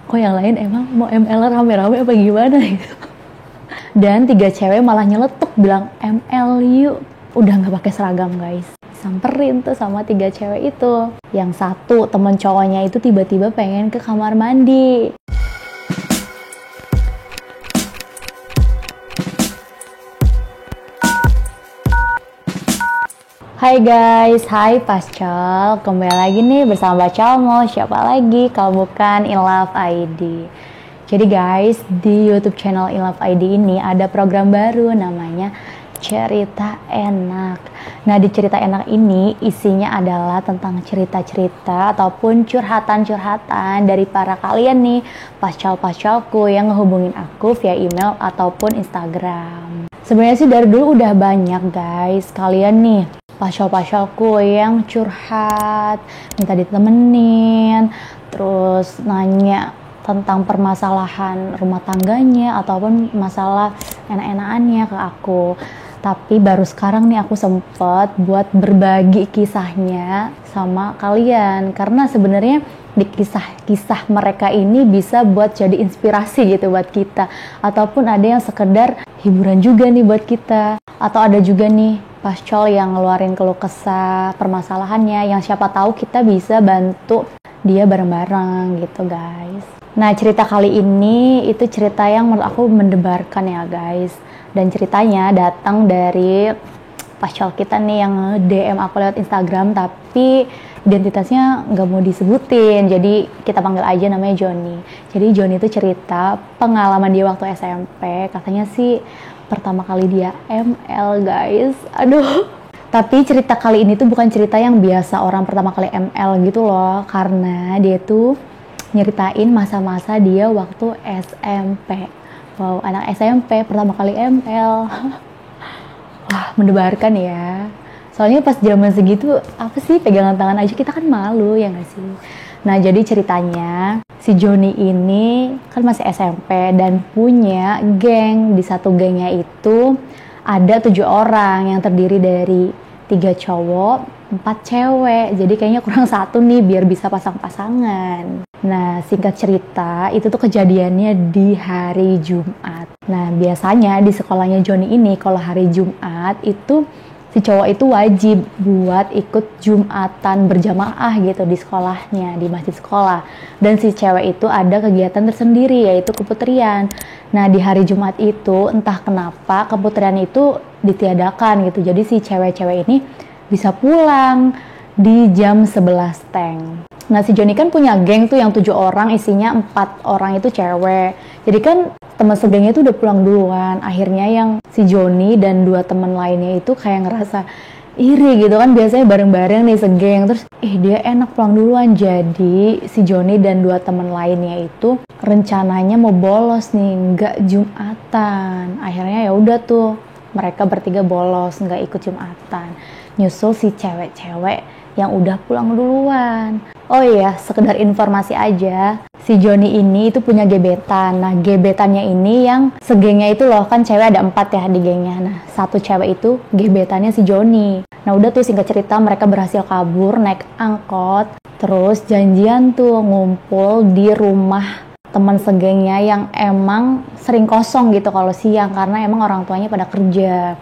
kok yang lain emang mau ML rame-rame apa gimana gitu. Dan 3 cewek malah nyeletuk bilang ML yuk. Udah nggak pakai seragam guys. Samperin tuh sama 3 cewek itu. Yang satu temen cowoknya itu tiba-tiba pengen ke kamar mandi. Hai guys, hai Pascal, kembali lagi nih bersama Bacalmo. Siapa lagi kalau bukan In Love ID. Jadi guys, di YouTube channel In Love ID ini ada program baru namanya Cerita Enak. Nah, di Cerita Enak ini isinya adalah tentang cerita-cerita ataupun curhatan-curhatan dari para kalian nih, Pascal-Pascalku yang ngehubungin aku via email ataupun Instagram. Sebenarnya sih dari dulu udah banyak guys, kalian nih Pascal-Pascalku yang curhat, minta ditemenin, terus nanya tentang permasalahan rumah tangganya ataupun masalah enak-enakannya ke aku. Tapi baru sekarang nih aku sempet buat berbagi kisahnya sama kalian, karena sebenarnya di kisah-kisah mereka ini bisa buat jadi inspirasi gitu buat kita, ataupun ada yang sekedar hiburan juga nih buat kita, atau ada juga nih Pascal yang ngeluarin keluh kesah permasalahannya yang siapa tahu kita bisa bantu dia bareng-bareng gitu guys. Nah, cerita kali ini itu cerita yang menurut aku mendebarkan ya guys, dan ceritanya datang dari Pascal kita nih yang DM aku lewat Instagram tapi identitasnya nggak mau disebutin, jadi kita panggil aja namanya Johnny. Jadi Johnny itu cerita pengalaman dia waktu SMP, katanya sih pertama kali dia ML guys. Aduh. Tapi cerita kali ini tuh bukan cerita yang biasa orang pertama kali ML gitu loh, karena dia tuh nyeritain masa-masa dia waktu SMP. Wow, anak SMP pertama kali ML. Wah, mendebarkan ya. Soalnya pas zaman segitu, apa sih pegangan tangan aja kita kan malu, ya nggak sih? Nah, jadi ceritanya, si Johnny ini kan masih SMP dan punya geng. Di satu gengnya itu ada 7 orang yang terdiri dari 3 cowok, 4 cewek. Jadi kayaknya kurang 1 nih biar bisa pasang-pasangan. Nah, singkat cerita, itu tuh kejadiannya di hari Jumat. Nah, biasanya di sekolahnya Johnny ini, kalau hari Jumat itu si cowok itu wajib buat ikut Jumatan berjamaah gitu di sekolahnya, di masjid sekolah. Dan si cewek itu ada kegiatan tersendiri, yaitu keputrian. Nah, di hari Jumat itu, entah kenapa keputrian itu ditiadakan gitu. Jadi si cewek-cewek ini bisa pulang di jam 11 teng. Nah, si Johnny kan punya geng tuh yang 7 orang, isinya 4 orang itu cewek. Jadi kan teman segengnya itu udah pulang duluan. Akhirnya yang si Johnny dan 2 teman lainnya itu kayak ngerasa iri gitu kan, biasanya bareng-bareng nih segeng, terus dia enak pulang duluan. Jadi si Johnny dan 2 teman lainnya itu rencananya mau bolos nih, nggak Jumatan. Akhirnya ya udah tuh mereka bertiga bolos, nggak ikut Jumatan, nyusul si cewek-cewek yang udah pulang duluan. Oh iya, sekedar informasi aja, si Johnny ini itu punya gebetan. Nah, gebetannya ini yang segengnya itu loh, kan cewek ada 4 ya di gengnya. Nah, 1 cewek itu gebetannya si Johnny. Nah, udah tuh singkat cerita mereka berhasil kabur naik angkot, terus janjian tuh ngumpul di rumah teman segengnya yang emang sering kosong gitu kalau siang karena emang orang tuanya pada kerja.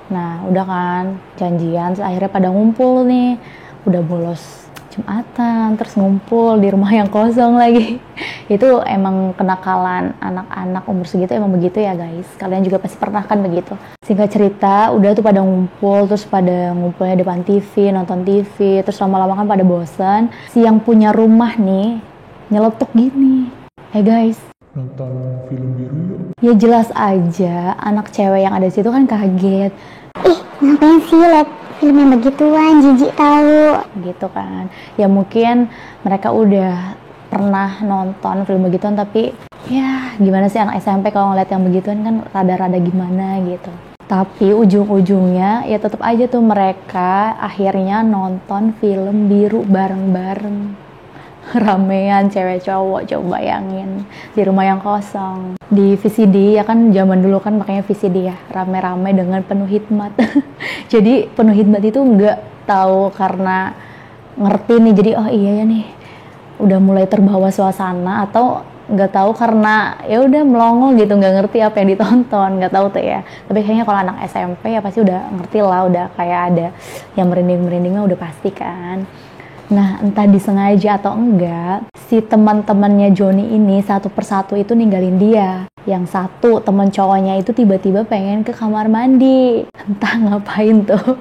Nah, udah kan janjian, akhirnya pada ngumpul nih, udah bolos Jumatan, terus ngumpul di rumah yang kosong lagi. Itu emang kenakalan anak-anak umur segitu, emang begitu ya guys. Kalian juga pasti pernah kan begitu. Singkat cerita, udah tuh pada ngumpul, terus pada ngumpulnya depan TV, nonton TV, terus lama-lama kan pada bosan. Si yang punya rumah nih nyeletuk gini, "Hey guys, nonton film biru yuk." Ya jelas aja anak cewek yang ada di situ kan kaget. Ngapain sih liat film yang begituan, jijik tahu Gitu kan. Ya mungkin mereka udah pernah nonton film begituan, tapi ya gimana sih anak SMP kalau ngeliat yang begituan kan rada-rada gimana gitu. Tapi ujung-ujungnya ya tetap aja tuh mereka akhirnya nonton film biru bareng-bareng. Ramean cewek cowok, coba bayangin di rumah yang kosong. Di VCD ya kan, zaman dulu kan makanya VCD ya, rame-rame dengan penuh hikmat. Jadi penuh hikmat itu nggak tahu karena ngerti nih, jadi oh iya ya nih udah mulai terbawa suasana, atau nggak tahu karena ya udah melongo gitu, nggak ngerti apa yang ditonton, nggak tahu tuh ya. Tapi kayaknya kalau anak SMP ya pasti udah ngerti lah, udah kayak ada yang merinding-merindingnya udah pasti kan. Nah, entah disengaja atau enggak, si teman-temannya Joni ini satu persatu itu ninggalin dia. Yang satu teman cowoknya itu tiba-tiba pengen ke kamar mandi, entah ngapain tuh.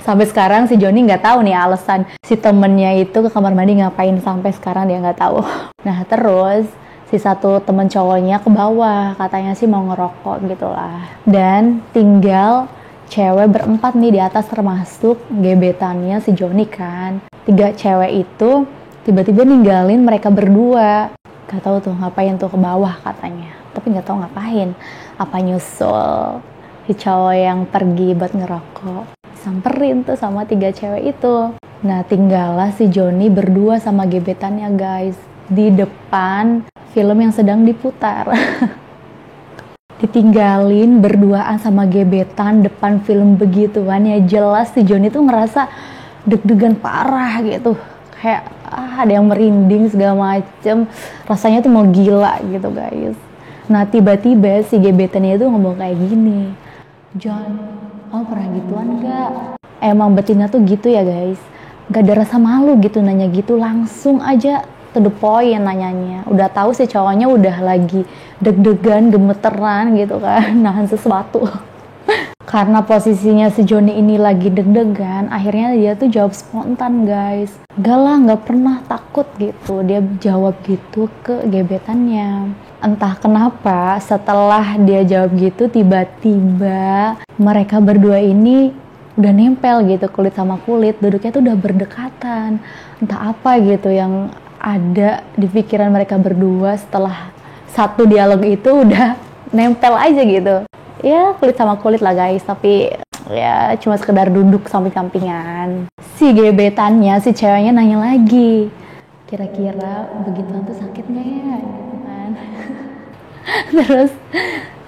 Sampai sekarang si Joni nggak tahu nih alasan si temennya itu ke kamar mandi ngapain, sampai sekarang dia nggak tahu. Nah, terus si satu temen cowoknya ke bawah, katanya sih mau ngerokok gitulah. Dan tinggal cewek berempat nih di atas, termasuk gebetannya si Joni kan. 3 cewek itu tiba-tiba ninggalin mereka berdua. Gak tahu tuh ngapain tuh ke bawah katanya. Tapi gak tahu ngapain. Apa nyusul si cowok yang pergi buat ngerokok. Samperin tuh sama 3 cewek itu. Nah, tinggallah si Joni berdua sama gebetannya guys, di depan film yang sedang diputar. Ditinggalin berduaan sama gebetan depan film begituan, ya jelas si Joni tuh ngerasa deg-degan parah gitu, kayak ada yang merinding segala macem, rasanya tuh mau gila gitu guys. Nah, tiba-tiba si gebetannya itu ngomong kayak gini, "John, kamu pernah gituan gak?" Emang betina tuh gitu ya guys, gak ada rasa malu gitu nanya gitu, langsung aja to the point nanyanya. Udah tahu si cowoknya udah lagi deg-degan, gemeteran gitu kan, nahan sesuatu. Karena posisinya si Joni ini lagi deg-degan, akhirnya dia tuh jawab spontan guys. Gak lah, gak pernah, takut gitu. Dia jawab gitu ke gebetannya. Entah kenapa setelah dia jawab gitu, tiba-tiba mereka berdua ini udah nempel gitu, kulit sama kulit. Duduknya tuh udah berdekatan. Entah apa gitu yang ada di pikiran mereka berdua setelah satu dialog itu udah nempel aja gitu. Ya kulit sama kulit lah guys, tapi ya cuma sekedar duduk samping-sampingan. Si gebetannya, si ceweknya nanya lagi, "Kira-kira begituan tuh sakit gak ya?" Gitu kan. Terus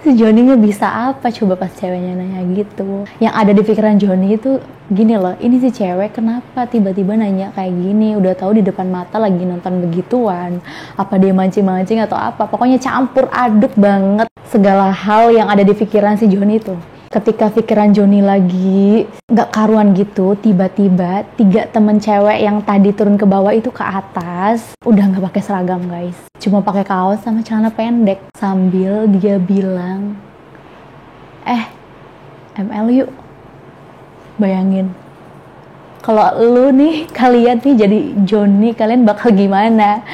si Joni bisa apa coba pas ceweknya nanya gitu. Yang ada di pikiran Joni itu gini loh, ini si cewek kenapa tiba-tiba nanya kayak gini, udah tahu di depan mata lagi nonton begituan, apa dia mancing-mancing atau apa. Pokoknya campur aduk banget segala hal yang ada di pikiran si Joni itu. Ketika pikiran Joni lagi gak karuan gitu, tiba-tiba 3 temen cewek yang tadi turun ke bawah itu ke atas udah gak pakai seragam guys, cuma pakai kaos sama celana pendek, sambil dia bilang, ML yuk. Bayangin kalau lu nih, kalian nih jadi Joni, kalian bakal gimana?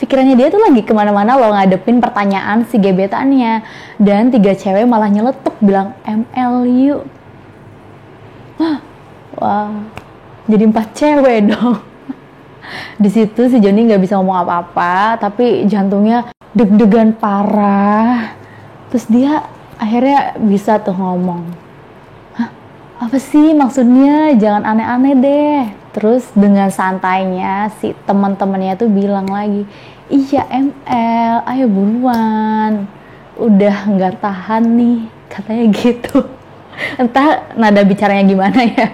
Pikirannya dia tuh lagi kemana-mana loh, ngadepin pertanyaan si gebetannya. Dan 3 cewek malah nyeletuk bilang ML yuk. Wah, jadi 4 cewek dong. Di situ si Joni nggak bisa ngomong apa-apa, tapi jantungnya deg-degan parah. Terus dia akhirnya bisa tuh ngomong, "Apa sih maksudnya? Jangan aneh-aneh deh." Terus dengan santainya si teman-temannya tuh bilang lagi, "Iya ML, ayo buruan. Udah nggak tahan nih," katanya gitu. Entah nada bicaranya gimana ya.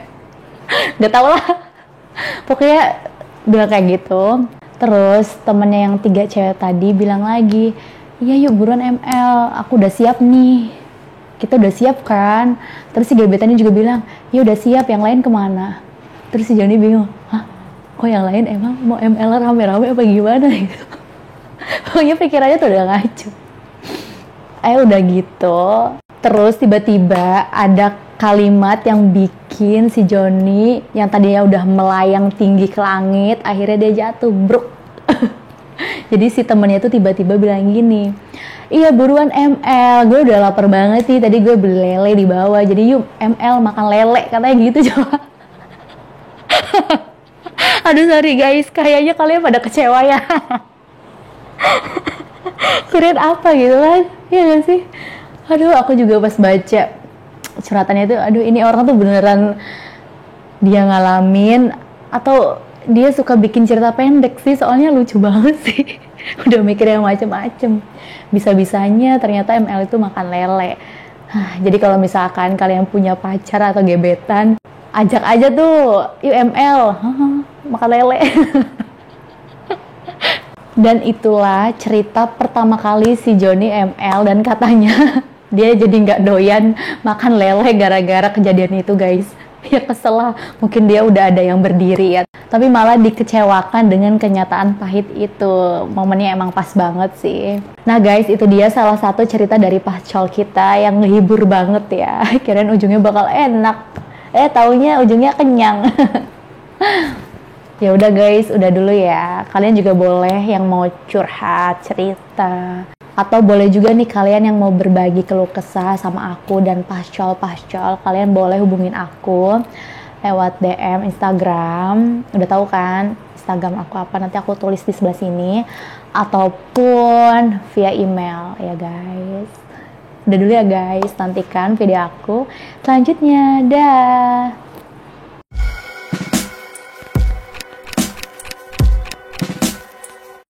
Nggak tau lah. Pokoknya bilang kayak gitu. Terus temennya yang 3 cewek tadi bilang lagi, "Iya yuk buruan ML, aku udah siap nih. Kita udah siap kan?" Terus si gebetannya juga bilang, "Ya udah siap, yang lain kemana?" Terus si Joni bingung, "Hah? Kok yang lain emang mau ML rame-rame apa gimana?" Gitu. Pokoknya pikirannya tuh udah ngaco. Udah gitu. Terus tiba-tiba ada kalimat yang bikin si Joni yang tadinya udah melayang tinggi ke langit, akhirnya dia jatuh, bruk. Jadi si temennya tuh tiba-tiba bilang gini, "Iya buruan ML, gue udah lapar banget sih, tadi gue beli lele di bawah, jadi yuk ML makan lele," katanya gitu coba. Aduh sorry guys, kayaknya kalian pada kecewa ya. Kirain apa gitu kan, iya gak sih? Aduh aku juga pas baca curhatannya itu, aduh ini orang tuh beneran dia ngalamin atau dia suka bikin cerita pendek sih, soalnya lucu banget sih. Udah mikir yang macem-macem. Bisa-bisanya ternyata ML itu makan lele. Jadi kalau misalkan kalian punya pacar atau gebetan, ajak aja tuh, "Yuk ML, makan lele." Dan itulah cerita pertama kali si Joni ML, dan katanya dia jadi nggak doyan makan lele gara-gara kejadian itu guys. Ya kesel lah, mungkin dia udah ada yang berdiri ya. Tapi malah dikecewakan dengan kenyataan pahit itu. Momennya emang pas banget sih. Nah guys, itu dia salah satu cerita dari pacol kita yang ngehibur banget ya. Kirain ujungnya bakal enak. Taunya ujungnya kenyang. Ya udah guys, udah dulu ya. Kalian juga boleh yang mau curhat, cerita, atau boleh juga nih kalian yang mau berbagi keluh kesah sama aku dan pascol, kalian boleh hubungin aku lewat DM Instagram. Udah tahu kan Instagram aku apa? Nanti aku tulis di sebelah sini, ataupun via email ya guys. Udah dulu ya guys, nantikan video aku selanjutnya. Dah.